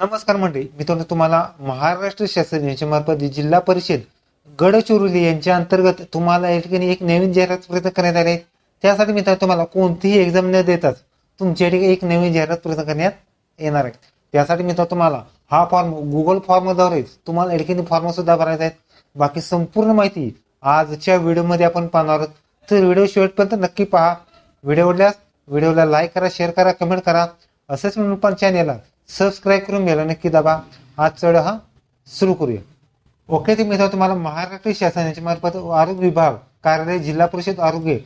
नमस्कार मंडळी, मित्रांनो तुम्हाला महाराष्ट्र शासन यांच्यामार्फत जिल्हा परिषद गडचिरोली यांच्या अंतर्गत तुम्हाला या ठिकाणी एक नवीन जाहिरात प्रयत्न करण्यात आले. त्यासाठी मित्रांनो तुम्हाला कोणतीही एक्झाम न देताच तुमच्या ठिकाणी एक नवीन जाहिरात प्रयत्न करण्यात येणार आहे. त्यासाठी मित्रांनो तुम्हाला हा फॉर्म गुगल फॉर्मद्वारे तुम्हाला या ठिकाणी फॉर्म सुद्धा भरायचा आहे. बाकी संपूर्ण माहिती आजच्या व्हिडिओमध्ये आपण पाहणार आहोत. तर व्हिडिओ शेवटपर्यंत नक्की पहा. व्हिडिओ आवडल्यास व्हिडिओला लाईक करा, शेअर करा, कमेंट करा. असंच म्हणून पण चॅनेलला सबस्क्राईब करून घ्यायला नक्की दाबा. आज चढ हा सुरू करूया. ओके, ते मित्रांनो तुम्हाला महाराष्ट्र शासनाच्या मार्फत आरोग्य विभाग कार्यालय जिल्हा परिषद आरोग्य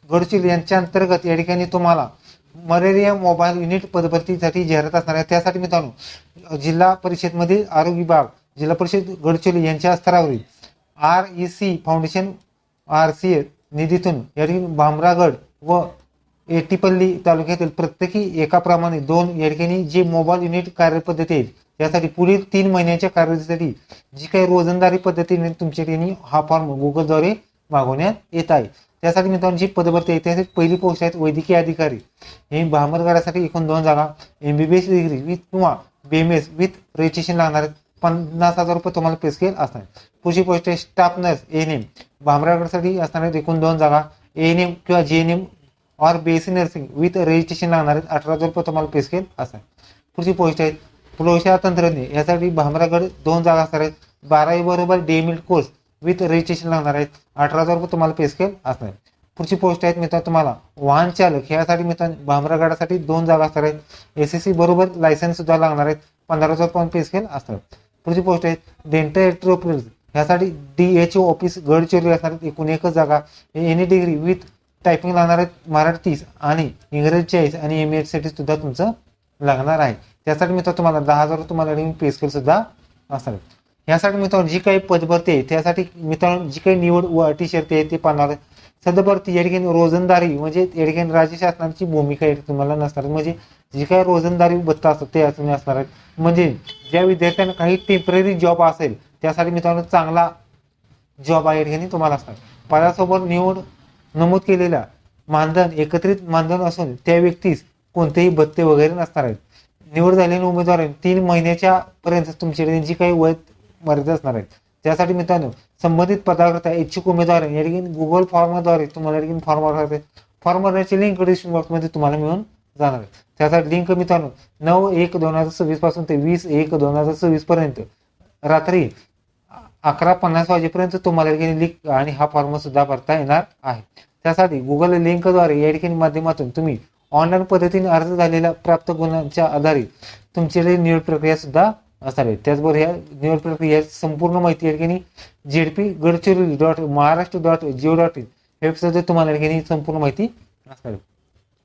गडचिरोली यांच्या अंतर्गत या ठिकाणी तुम्हाला मलेरिया मोबाईल युनिट पदभरतीसाठी जाहिरात असणार आहे. त्यासाठी मित्रांनो जिल्हा परिषद मधील आरोग्य विभाग जिल्हा परिषद गडचिरोली यांच्या स्तरावरील REC फाउंडेशन RCA निधीतून या ठिकाणी भामरागड व एटीपल्ली तालुक्यातील प्रत्येकी एकाप्रमाणे 2 या ठिकाणी जे मोबाईल युनिट कार्यपद्धती आहेत त्यासाठी पुढील 3 महिन्याच्या कार्यपद्धतीसाठी जी काही रोजंदारी पद्धतीने तुमच्या ठिकाणी हा फॉर्म गुगलद्वारे मागवण्यात येत आहे. त्यासाठी मित्रांनो जी पदभरती आहे त्यासाठी पहिली पोस्ट आहेत वैद्यकीय अधिकारी. हे भामरगडासाठी एकूण 2 जागा. MBBS डिग्री विथ किंवा BMS विथ रजिस्ट्रेशन लागणार आहेत. 50,000 रुपये तुम्हाला पे स्केल असणार. पुढची पोस्ट आहे स्टाफ नर्स ANM. भामरागडसाठी असणार आहेत एकूण 2 जागा. ANM किंवा GNM और BSc नर्सिंग विथ रजिस्ट्रेशन लागणार आहेत. 18,000 रुपये तुम्हाला पे स्केल असणार. पुढची पोस्ट आहे प्रयोगशाळा तंत्रज्ञ. यासाठी भामरागड 2 जागा असणार आहेत. 12वी बरोबर DMED कोर्स विथ रजिस्ट्रेशन लागणार आहेत. 18,000 रुपये तुम्हाला पे स्केल असणार. पुढची पोस्ट आहेत मित्रांनो तुम्हाला वाहन चालक. यासाठी मित्रांनो भामरागडासाठी 2 जागा असणार आहेत. SSC बरोबर लायसन्स सुद्धा लागणार आहेत. 15,000 रुपये पे स्केल असणार. पुढची पोस्ट आहे डेंटल एंटरप्राइज. यासाठी DHO ऑफिस गडचिरोली असणार आहेत. एकूण 1 जागा. एनी डिग्री विथ टायपिंग लागणार आहेत. मराठी 30 आणि इंग्रजी 40 आणि MA साठी सुद्धा तुमचं लागणार आहे. त्यासाठी मित्रांनो तुम्हाला 10,000 तुम्हाला पे स्केल सुद्धा असणार. यासाठी मित्रांनो जी काही पदभरती आहे त्यासाठी मित्रांनो जी काही निवड व अटी शर्ती आहे ते पाहणार. सदभरती या ठिकाणी रोजंदारी म्हणजे या ठिकाणी राज्य शासनाची भूमिका तुम्हाला नसणार. म्हणजे जी काही रोजंदारी भत्ता असतात ते असणार आहेत. म्हणजे ज्या विद्यार्थ्यांना काही टेम्पररी जॉब असेल त्यासाठी मित्रांनो चांगला जॉब आहे या ठिकाणी तुम्हाला असणार. पदासोबत नमूद केलेला मानधन एकत्रित मानधन असून त्या व्यक्तीस कोणतेही भत्ते वगैरे नसणार आहेत. निवड झालेल्या उमेदवारांनी 3 महिन्याच्या पर्यंत तुमच्याकडे जी काही वय मर्यादा असणार आहेत. त्यासाठी मित्रांनो संबंधित पदाकरता इच्छुक उमेदवार या ठिकाणी गुगल फॉर्मद्वारे तुम्हाला या ठिकाणी फॉर्म भरण्याची लिंक डिस्क्रिप्शन बॉक्समध्ये तुम्हाला मिळून जाणार आहे. त्यासाठी लिंक मित्रांनो 9/1/2026 पासून ते 20/1/2026 पर्यंत रात्री 11:50 वाजेपर्यंत तुम्हाला लिंक आणि हा फॉर्म सुद्धा भरता येणार आहे. त्यासाठी गुगल लिंकद्वारे या ठिकाणी माध्यमातून तुम्ही ऑनलाईन पद्धतीने अर्ज झालेल्या प्राप्त गुणांच्या आधारे तुमची निवड प्रक्रिया सुद्धा असणार आहे. त्याचबरोबर ह्या निवड प्रक्रिया संपूर्ण माहिती या ठिकाणी ZP-Gadchiroli.Maharashtra.go.in वेबसाईटवर तुम्हाला या ठिकाणी संपूर्ण माहिती असणार आहे.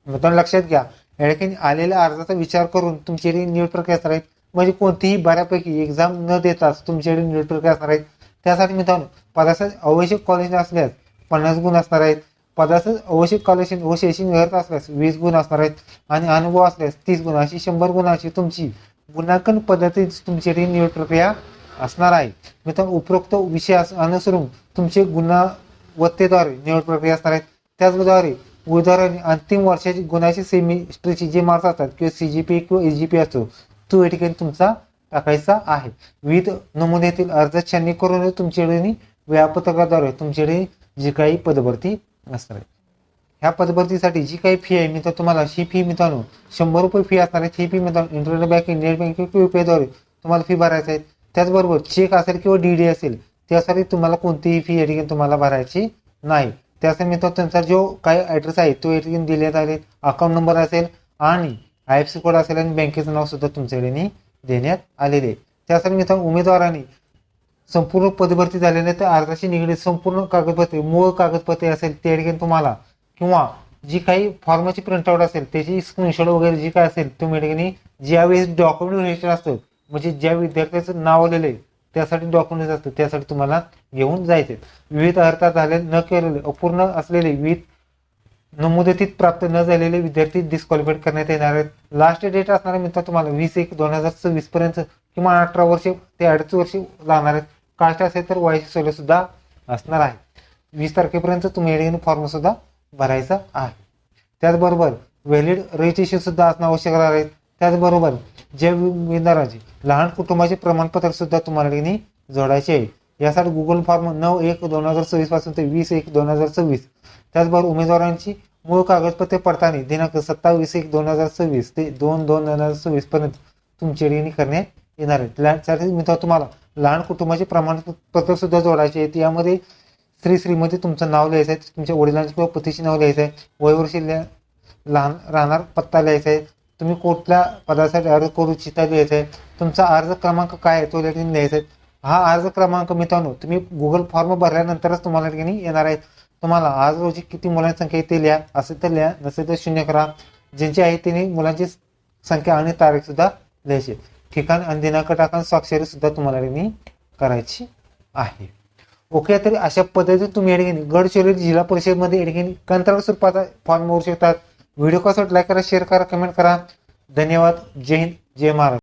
मित्रांनो लक्षात घ्या या ठिकाणी आलेल्या अर्जाचा विचार करून तुमची निवड प्रक्रिया असणार आहे. म्हणजे कोणतीही बऱ्यापैकी एक्झाम न देताच तुमच्याकडे निवड प्रक्रिया असणार आहेत. त्यासाठी मित्रांनो पदाचा आवश्यक क्वालिफिकेशन असल्यास 50 गुण असणार आहेत. पदाचा आवश्यक क्वालिफिकेशन व शैक्षणिक अर्हता असल्यास 20 गुण असणार आहेत. आणि अनुभव असल्यास 30 गुण अशी 100 गुणाची तुमची गुणांकन पद्धतीत तुमची निवड प्रक्रिया असणार आहे. मित्रांनो उपरोक्त विषय अनुसरून तुमचे गुणवत्तेद्वारे निवड प्रक्रिया असणार आहेत. त्याचद्वारे उदाहरण अंतिम वर्षाची गुणाची सेमिस्टरची जे मार्क्स असतात किंवा CGPA किंवा SGPA असतो तो या ठिकाणी तुमचा टाकायचा आहे. विविध नमुन्यातील अर्ज छाननी करून तुमच्याकडे वेळापत्रकाद्वारे तुमच्याकडे जी काही पदभरती असणार आहे. ह्या पदभरतीसाठी जी काही फी आहे मित्रांनो तुम्हाला ही फी मित्रांनो 100 रुपये फी असणार आहे. ही फी मित्रांनो इंटरनेट बँकिंग नेट बँकिंग किंवा UPI तुम्हाला फी भरायची आहे. त्याचबरोबर चेक असेल किंवा DD असेल त्यासाठी तुम्हाला कोणतीही फी या ठिकाणी तुम्हाला भरायची नाही. त्यासाठी मित्रांनो त्यांचा जो काही ॲड्रेस आहे तो या ठिकाणी दिलेला आहे. अकाउंट नंबर असेल आणि IFSC कोड असेल आणि बँकेचं नाव सुद्धा तुमच्याकडे देण्यात आलेले आहे. त्यासाठी मित्रांनो उमेदवारांनी संपूर्ण पदभरती झालेल्या त्या अर्जाशी निगडीत संपूर्ण कागदपत्रे मूळ कागदपत्रे असेल त्या ठिकाणी तुम्हाला किंवा जी काही फॉर्मची प्रिंटआउट असेल त्याची स्क्रीनशॉट वगैरे जी काय असेल तुम्ही ठिकाणी ज्यावेळेस डॉक्युमेंट व्हेरिफिकेशन असतं म्हणजे ज्या विद्यार्थ्याचं नाव आलेलं आहे त्यासाठी डॉक्युमेंट असतं त्यासाठी तुम्हाला घेऊन जायचे. विविध अर्थ झाले न केलेले अपूर्ण असलेले विविध नमुदतीत प्राप्त न झालेले विद्यार्थी डिस्क्वालिफाईड करण्यात येणार आहेत. लास्ट डेट असणार मित्र तुम्हाला 20/1/2026 पर्यंत किंवा 18 वर्ष ते 2.5 वर्ष लागणार आहेत. कास्ट असेल तर वयाची सोय सुद्धा असणार आहे. 20 तारखेपर्यंत तुम्ही फॉर्म सुद्धा भरायचा आहे. त्याचबरोबर व्हॅलिड रजिस्ट्रेशन सुद्धा असणं आवश्यक आहे. त्याचबरोबर ज्या उमेदवाराचे लहान कुटुंबाचे प्रमाणपत्र सुद्धा तुम्हाला या ठिकाणी जोडायचे आहे. यासाठी गुगल फॉर्म 9/1/2026 पासून ते 20/1/2026, त्याचबरोबर उमेदवारांची मूळ कागदपत्रे पडताळणी दिनांक 27/1/2026 ते 2/2/2026 पर्यंत तुमच्या ठिकाणी करण्यात येणार आहे. त्यासाठी मित्रांनो तुम्हाला लहान कुटुंबाचे प्रमाणपत्र सुद्धा जोडायचे आहेत. यामध्ये श्रीमध्ये तुमचं नाव लिहायचं आहे, तुमच्या वडिलांचे किंवा पतीचे नाव लिहायचं आहे, वयवर्षी लहान राहणार पत्ता लिहायचा आहे, तुम्ही कुठल्या पदासाठी अर्ज करू इच्छिता लिहायचा आहे, तुमचा अर्ज क्रमांक काय आहे तो या ठिकाणी लिहायचा आहे. हा अर्ज क्रमांक मित्रांनो तुम्ही गुगल फॉर्म भरल्यानंतरच तुम्हाला ठिकाणी येणार आहे. तुम्हाला आज रोजी किती मुलांची संख्या आहे ते लिहा, असेल तर लिहा, नसेल तर 0 करा. ज्यांची आहे त्यांनी मुलांची संख्या आणि तारीख सुद्धा लिहायची, ठिकाण आणि दिनांक टाकून स्वाक्षरी सुद्धा तुम्हाला ठिकाणी करायची आहे. ओके, तर अशा पद्धतीने तुम्ही या ठिकाणी गडचिरोली जिल्हा परिषदमध्ये या ठिकाणी कंत्राट स्वरूपाचा फॉर्म भरू शकतात. व्हिडिओ कसा लाईक करा, शेअर करा, कमेंट करा. धन्यवाद. जय हिंद, जय महाराष्ट्र.